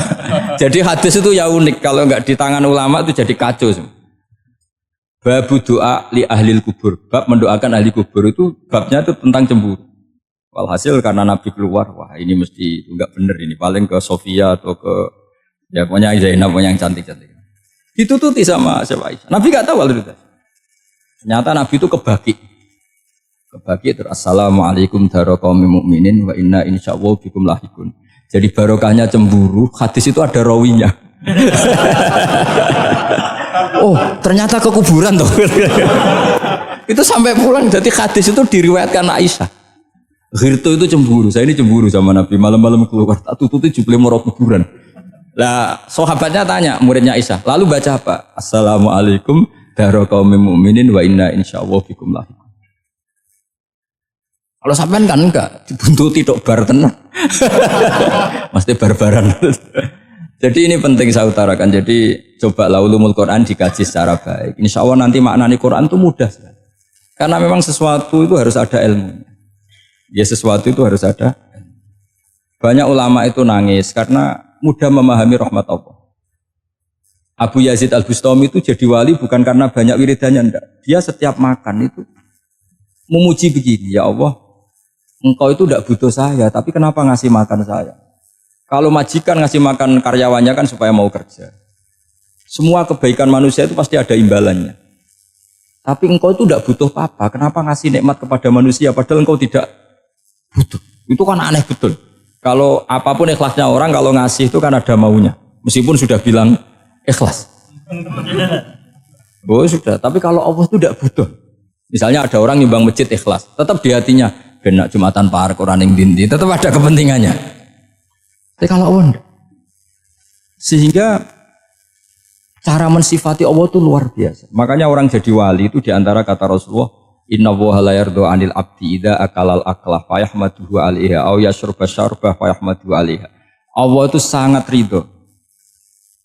jadi hadis itu ya unik, kalau enggak di tangan ulama itu jadi kacau semua. Babu doa li ahlil kubur, bab mendoakan ahli kubur itu babnya itu tentang cemburu. Walhasil karena Nabi keluar, wah ini mesti enggak bener ini, paling ke Sofia atau ke ya pokoknya Zainab yang cantik-cantik. Ditututi sama siapa Aisyah. Nabi enggak tahu kalau itu. Ternyata Nabi itu kebaki terus assalamualaikum daraqaumil mukminin wa inna insyaallah bikum lahikun. Jadi barokahnya cemburu, hadis itu ada rawinya. Oh, ternyata ke kuburan tuh. Itu sampai pulang, jadi hadis itu diriwayatkan Aisyah. Ghirtu itu cemburu, saya ini cemburu sama Nabi, malam-malam keluar, tak tututi jubli moro kuburan. Lah, sahabatnya tanya, muridnya Aisyah, lalu baca apa? Assalamualaikum daraqaumil mukminin wa inna insyaallah bikum lahikun. Kalau sampean kan enggak, dibuntuti tok bar tenan. Mesti barbaran. Jadi ini penting saya utarakan. Jadi coba ulumul Quran dikaji secara baik. Insya Allah nanti maknani Quran itu mudah sekali. Karena memang sesuatu itu harus ada ilmunya. Ya sesuatu itu harus ada. Banyak ulama itu nangis karena mudah memahami rahmat Allah. Abu Yazid Al-Bustami itu jadi wali bukan karena banyak wiridannya, enggak. Dia setiap makan itu memuji begini, ya Allah, Engkau itu tidak butuh saya, tapi kenapa ngasih makan saya? Kalau majikan ngasih makan karyawannya kan supaya mau kerja. Semua kebaikan manusia itu pasti ada imbalannya. Tapi engkau itu tidak butuh apa-apa, kenapa ngasih nikmat kepada manusia padahal engkau tidak butuh? Itu kan aneh betul. Kalau apapun ikhlasnya orang, kalau ngasih itu kan ada maunya. Meskipun sudah bilang ikhlas. Oh sudah, tapi kalau Allah itu tidak butuh. Misalnya ada orang nyumbang masjid ikhlas, tetap di hatinya benak Jumatan Park orang yang dinti, tetap ada kepentingannya. Tapi kalau Allah enggak. Sehingga cara mensifati Allah itu luar biasa. Makanya orang jadi wali itu diantara kata Rasulullah, Inna woha la yardu anil abdi idha akalal aklah fayahmaduhu alaiha au yashrubah syarbah fayahmaduhu alaiha. Allah itu sangat ridho.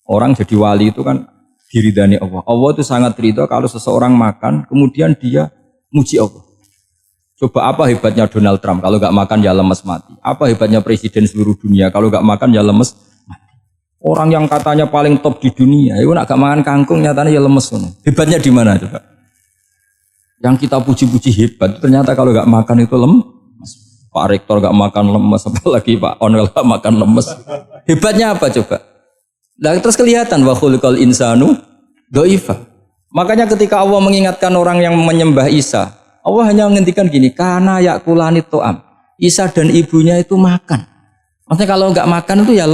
Orang jadi wali itu kan diridani Allah. Allah itu sangat ridho kalau seseorang makan kemudian dia muji Allah. Coba apa hebatnya Donald Trump kalau nggak makan ya lemes mati. Apa hebatnya presiden seluruh dunia kalau nggak makan ya lemes mati. Orang yang katanya paling top di dunia, itu nggak makan kangkung nyatanya ya lemes. Hebatnya di mana coba? Yang kita puji-puji hebat, ternyata kalau nggak makan itu lemes. Pak Rektor nggak makan lemes, apalagi Pak Onel nggak makan lemes. Hebatnya apa coba? Nah, terus kelihatan wa khuliqal insanu dhaifa. Makanya ketika Allah mengingatkan orang yang menyembah Isa, Allah hanya menghentikan gini, karena yakulani to'am. Isa dan ibunya itu makan. Maksudnya kalau nggak makan itu ya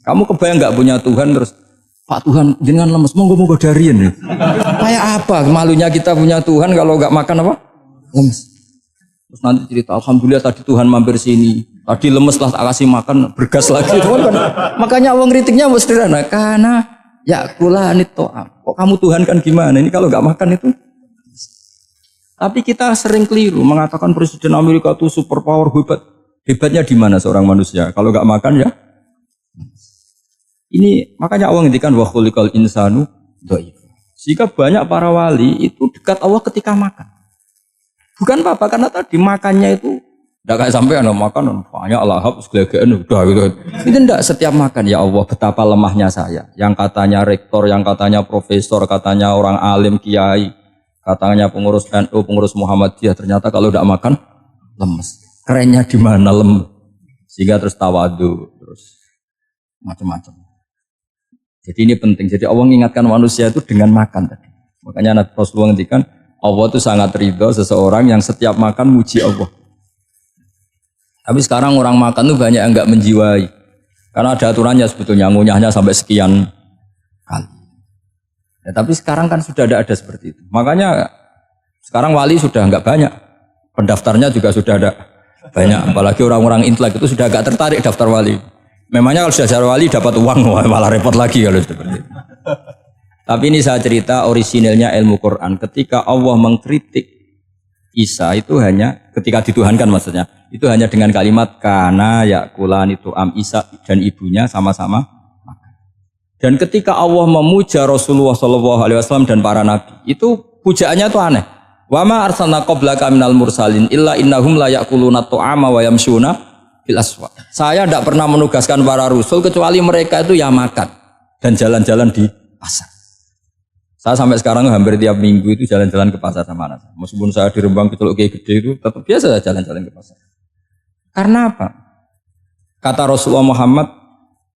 Kamu kebayang nggak punya Tuhan terus Pak Tuhan jangan lemes, monggo darian ya. Kayak apa malunya kita punya Tuhan kalau nggak makan apa? Lemes. Terus nanti cerita Alhamdulillah tadi Tuhan mampir sini. Tadi lemes lah tak kasih makan bergas lagi. Kan? Makanya uang kritiknya sederhana karena ya kula to'am. Kok kamu Tuhan kan gimana? Ini kalau nggak makan itu. Tapi kita sering keliru mengatakan Presiden Amerika itu superpower hebat. Hebatnya di mana seorang manusia? Kalau nggak makan ya. Ini makanya Allah ngendikan wa khuliqal insanu dhaif. Jika banyak para wali itu dekat Allah ketika makan. Bukan apa-apa karena tadi makannya itu enggak kayak sampai ana makan banyak lahap segelegean udah gitu. Itu enggak setiap makan ya Allah betapa lemahnya saya. Yang katanya rektor, yang katanya profesor, katanya orang alim kiai, katanya pengurus NU, pengurus Muhammadiyah ternyata kalau enggak makan lemes. Kerennya di mana lemes? Sehingga terus tawadu, terus macam-macam. Jadi ini penting. Jadi Allah mengingatkan manusia itu dengan makan tadi. Makanya Nabi Rasulullah ngendikan Allah itu sangat ridho seseorang yang setiap makan muji Allah. Tapi sekarang orang makan tuh banyak yang enggak menjiwai. Karena ada aturannya sebetulnya ngunyahnya sampai sekian kali. Ya, tapi sekarang kan sudah ada seperti itu. Makanya sekarang wali sudah enggak banyak. Pendaftarnya juga sudah ada banyak. Apalagi orang-orang intelek itu sudah agak tertarik daftar wali. Memangnya kalau sudah wali dapat uang malah repot lagi kalau seperti itu. Tapi ini saya cerita orisinilnya ilmu Quran. Ketika Allah mengkritik Isa itu hanya ketika dituhankan maksudnya. Itu hanya dengan kalimat kana yakulan itu Isa dan ibunya sama-sama makan. Dan ketika Allah memuja Rasulullah SAW dan para nabi, itu pujaannya itu aneh. Wa ma arsalna qablaka minal mursalin illa innahum la yakuluna ta'ama wa yamshuna. Saya tidak pernah menugaskan para rasul kecuali mereka itu ya makan dan jalan-jalan di pasar. Saya sampai sekarang hampir tiap minggu itu jalan-jalan ke pasar sama anak. Meskipun saya di Rembang Keceluk Gede itu tetap biasa jalan-jalan ke pasar. Karena apa? Kata Rasulullah Muhammad,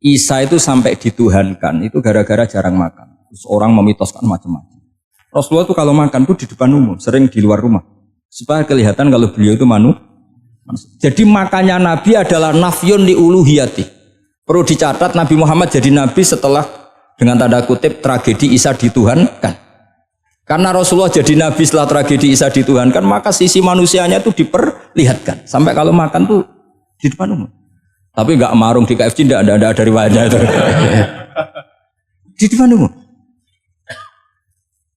Isa itu sampai dituhankan itu gara-gara jarang makan. Terus orang memitoskan macam-macam. Rasulullah itu kalau makan itu di depan umum, sering di luar rumah. Supaya kelihatan kalau beliau itu Jadi makannya Nabi adalah nafyun li uluhiyati. Perlu dicatat Nabi Muhammad jadi Nabi setelah dengan tanda kutip tragedi Isa dituhankan. Karena Rasulullah jadi Nabi setelah tragedi Isa dituhankan, maka sisi manusianya itu diperlihatkan. Sampai kalau makan tuh di depan umum. Tapi enggak marung di KFC, enggak ada riwayatnya itu. Di depan umum.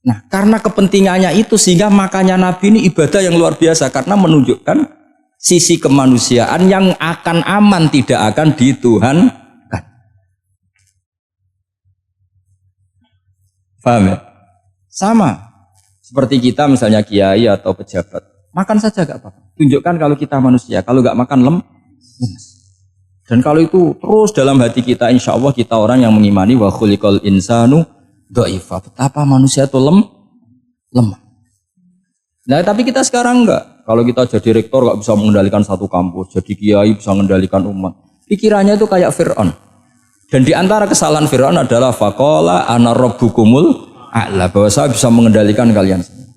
Nah, karena kepentingannya itu sehingga makannya Nabi ini ibadah yang luar biasa karena menunjukkan sisi kemanusiaan yang akan aman tidak akan dituhankan. Paham ya? Sama seperti kita misalnya kiai atau pejabat makan saja gak apa-apa. Tunjukkan kalau kita manusia, kalau gak makan lemes. Dan kalau itu terus dalam hati kita, insya Allah kita orang yang mengimani wa khuliqal insanu dhaifa. Betapa manusia itu lemah. Nah tapi kita sekarang enggak. Kalau kita jadi rektor enggak bisa mengendalikan satu kampus, jadi kiai bisa mengendalikan umat. Pikirannya itu kayak Fir'aun. Dan di antara kesalahan Fir'aun adalah faqala ana rabbukumul a'la, bahwa saya bisa mengendalikan kalian semua.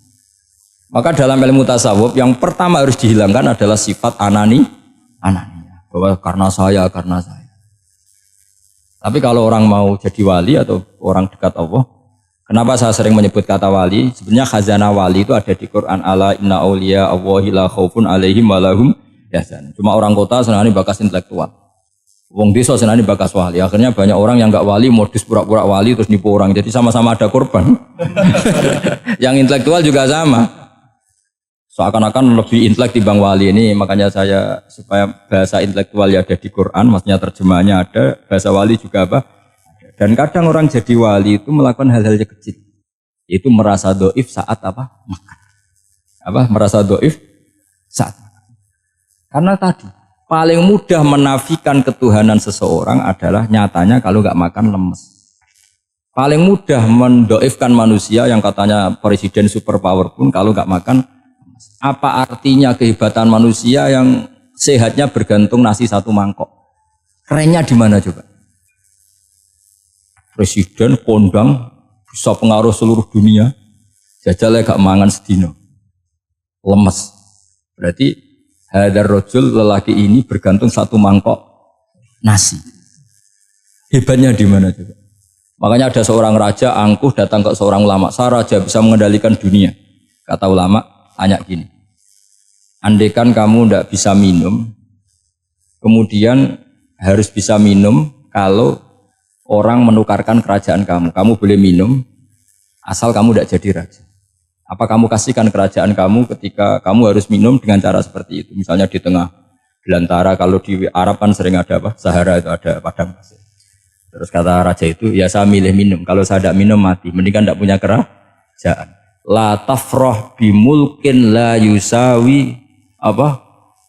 Maka dalam ilmu tasawuf yang pertama harus dihilangkan adalah sifat anania. Bahwa karena saya. Tapi kalau orang mau jadi wali atau orang dekat Allah, kenapa saya sering menyebut kata wali? Sebenarnya khazanah wali itu ada di Quran. Ala inna awliya Allahi la khaufun alaihim walahum yahzanun. Cuma orang kota senangnya bakas intelektual. Wong desa senangnya bakas wali. Akhirnya banyak orang yang enggak wali modus pura-pura wali terus nipu orang. Jadi sama-sama ada korban. Yang intelektual juga sama. Seakan-akan lebih intelek dibanding wali ini. Makanya saya supaya bahasa intelektual ya ada di Quran, maksudnya terjemahannya ada, bahasa wali juga apa? Dan kadang orang jadi wali itu melakukan hal-hal yang kecil. Itu merasa doif saat apa? Makan. Merasa doif saat makan. Karena tadi paling mudah menafikan ketuhanan seseorang adalah nyatanya kalau nggak makan lemes. Paling mudah mendoifkan manusia yang katanya presiden superpower pun kalau nggak makan. Apa artinya kehebatan manusia yang sehatnya bergantung nasi satu mangkok? Kerennya di mana coba? Presiden kondang bisa pengaruh seluruh dunia, jajalnya gak mangan sedino, lemes. Berarti Hadar rojul, lelaki ini bergantung satu mangkok nasi. Hebatnya di mana coba? Makanya ada seorang raja angkuh datang ke seorang ulama. Saya raja bisa mengendalikan dunia. Kata ulama, tanya gini. Andaikan kamu tidak bisa minum, kemudian harus bisa minum kalau orang menukarkan kerajaan kamu. Kamu boleh minum, asal kamu tidak jadi raja. Apa kamu kasihkan kerajaan kamu ketika kamu harus minum dengan cara seperti itu? Misalnya di tengah belantara, kalau di Arab kan sering ada apa? Sahara itu ada padang pasir. Terus kata raja itu, ya saya milih minum. Kalau saya tidak minum mati, mendingan tidak punya kerajaan. La tafroh bimulkin la yusawi apa?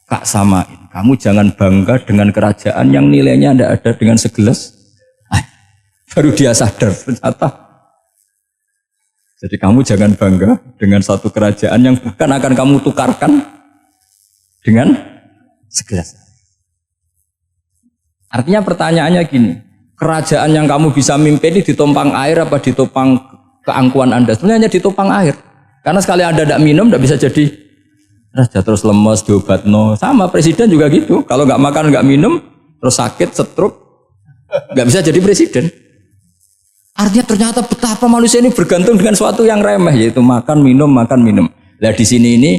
Kak samain. Kamu jangan bangga dengan kerajaan yang nilainya tidak ada dengan segelas. Baru dia sadar ternyata. Jadi kamu jangan bangga dengan satu kerajaan yang bukan akan kamu tukarkan dengan segelas. Artinya pertanyaannya gini. Kerajaan yang kamu bisa mimpin ini ditopang air apa ditopang keangkuhan Anda? Sebenarnya hanya ditopang air. Karena sekali Anda tidak minum, tidak bisa jadi raja. Terus lemes, diobatno. Sama presiden juga gitu. Kalau nggak makan, nggak minum, terus sakit, stroke, nggak bisa jadi presiden. Artinya ternyata betapa manusia ini bergantung dengan sesuatu yang remeh, yaitu makan, minum, makan, minum. Nah di sini ini,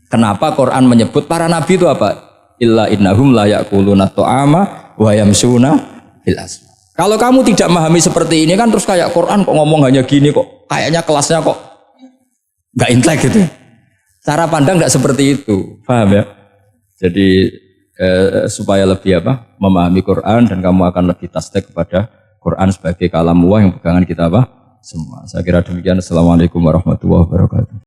kenapa Quran menyebut para nabi itu apa? Illa innahum la ya'kuluna ta'ama wa yamsuna bil aswaq. Kalau kamu tidak memahami seperti ini kan terus kayak Quran kok ngomong hanya gini kok, kayaknya kelasnya kok nggak intelek gitu. Cara pandang nggak seperti itu, paham ya? Jadi supaya lebih apa memahami Quran dan kamu akan lebih tasdik kepada Quran sebagai kalamullah yang pegangan kita apa semua. Saya kira demikian. Assalamualaikum warahmatullahi wabarakatuh.